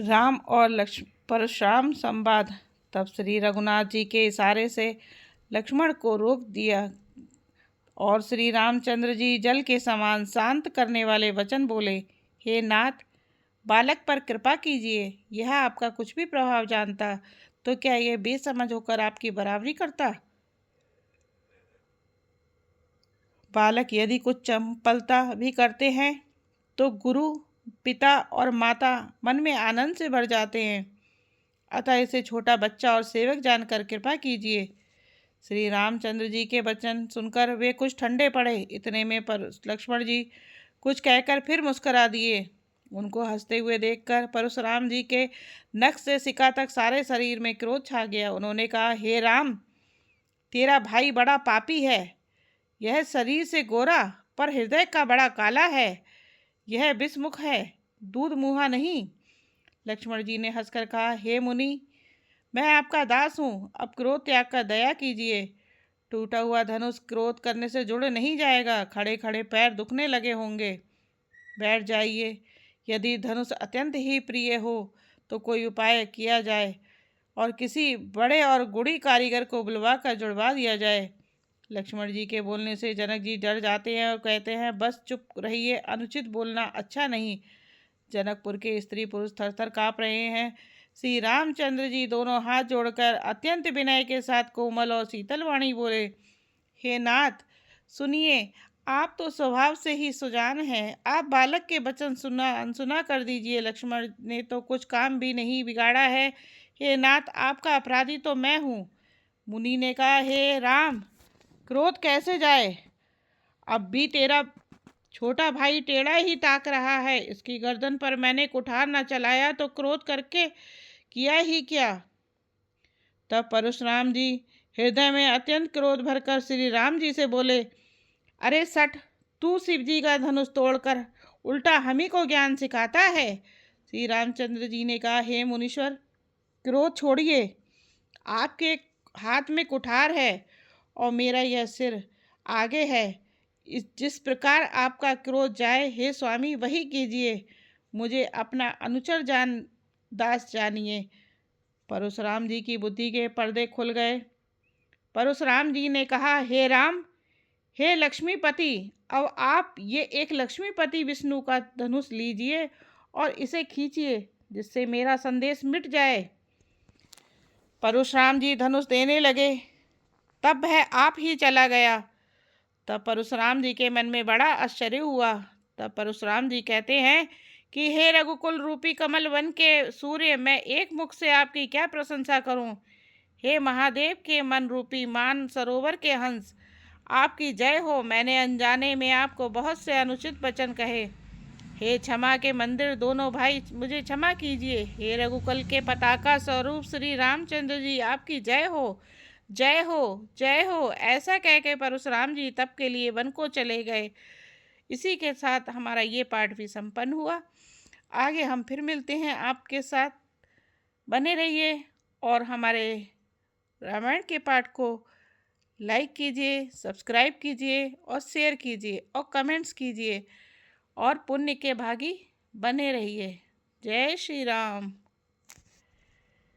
राम और लक्ष्मण परशुराम संवाद। तब श्री रघुनाथ जी के इशारे से लक्ष्मण को रोक दिया और श्री रामचंद्र जी जल के समान शांत करने वाले वचन बोले। हे नाथ, बालक पर कृपा कीजिए। यह आपका कुछ भी प्रभाव जानता तो क्या यह बेसमझ होकर आपकी बराबरी करता? बालक यदि कुछ चंपलता भी करते हैं तो गुरु, पिता और माता मन में आनंद से भर जाते हैं। अतः इसे छोटा बच्चा और सेवक जानकर कृपा कीजिए। श्री रामचंद्र जी के वचन सुनकर वे कुछ ठंडे पड़े। इतने में पर लक्ष्मण जी कुछ कहकर फिर मुस्कुरा दिए। उनको हंसते हुए देखकर परशुराम जी के नख से सिका तक सारे शरीर में क्रोध छा गया। उन्होंने कहा, हे राम, तेरा भाई बड़ा पापी है। यह शरीर से गोरा पर हृदय का बड़ा काला है। यह विषमुख है, दूध मुहा नहीं। लक्ष्मण जी ने हंसकर कहा, हे मुनि, मैं आपका दास हूँ। अब क्रोध त्याग कर दया कीजिए। टूटा हुआ धनुष क्रोध करने से जुड़ नहीं जाएगा। खड़े खड़े पैर दुखने लगे होंगे। बैठ जाइए। यदि धनुष अत्यंत ही प्रिय हो तो कोई उपाय किया जाए और किसी बड़े और गुणी कारीगर को बुलवा कर जुड़वा दिया जाए। लक्ष्मण जी के बोलने से जनक जी डर जाते हैं और कहते हैं, बस चुप रहिए, अनुचित बोलना अच्छा नहीं। जनकपुर के स्त्री पुरुष थर थर काँप रहे हैं। श्री रामचंद्र जी दोनों हाथ जोड़कर अत्यंत विनय के साथ कोमल और शीतल वाणी बोले, हे नाथ, सुनिए, आप तो स्वभाव से ही सुजान हैं। आप बालक के वचन सुना अनसुना कर दीजिए। लक्ष्मण ने तो कुछ काम भी नहीं बिगाड़ा है। हे नाथ, आपका अपराधी तो मैं हूँ। मुनि ने कहा, हे राम, क्रोध कैसे जाए? अब भी तेरा छोटा भाई टेढ़ा ही ताक रहा है। इसकी गर्दन पर मैंने कुठार न चलाया तो क्रोध करके किया ही क्या? तब परशुराम जी हृदय में अत्यंत क्रोध भरकर श्री राम जी से बोले, अरे सठ, तू शिव जी का धनुष तोड़कर उल्टा हम ही को ज्ञान सिखाता है। श्री रामचंद्र जी ने कहा, हे मुनीश्वर, क्रोध छोड़िए। आपके हाथ में कुठार है और मेरा यह सिर आगे है। जिस प्रकार आपका क्रोध जाए, हे स्वामी, वही कीजिए। मुझे अपना अनुचर दास जानिए। परशुराम जी की बुद्धि के पर्दे खुल गए। परशुराम जी ने कहा, हे राम, हे लक्ष्मीपति, अब आप ये एक लक्ष्मीपति विष्णु का धनुष लीजिए और इसे खींचिए, जिससे मेरा संदेश मिट जाए। परशुराम जी धनुष देने लगे, तब वह आप ही चला गया। तब परशुराम जी के मन में बड़ा आश्चर्य हुआ। तब परशुराम जी कहते हैं कि हे रघुकुल रूपी कमल वन के सूर्य, मैं एक मुख से आपकी क्या प्रशंसा करूं। हे महादेव के मन रूपी मान सरोवर के हंस, आपकी जय हो। मैंने अनजाने में आपको बहुत से अनुचित वचन कहे। हे क्षमा के मंदिर दोनों भाई, मुझे क्षमा कीजिए। हे रघुकुल के पताका स्वरूप श्री रामचंद्र जी, आपकी जय हो, जय हो, जय हो। ऐसा कह के परशुराम जी तप के लिए वन को चले गए। इसी के साथ हमारा ये पाठ भी संपन्न हुआ। आगे हम फिर मिलते हैं आपके साथ। बने रहिए और हमारे रामायण के पाठ को लाइक कीजिए, सब्सक्राइब कीजिए और शेयर कीजिए और कमेंट्स कीजिए और पुण्य के भागी बने रहिए। जय श्री राम।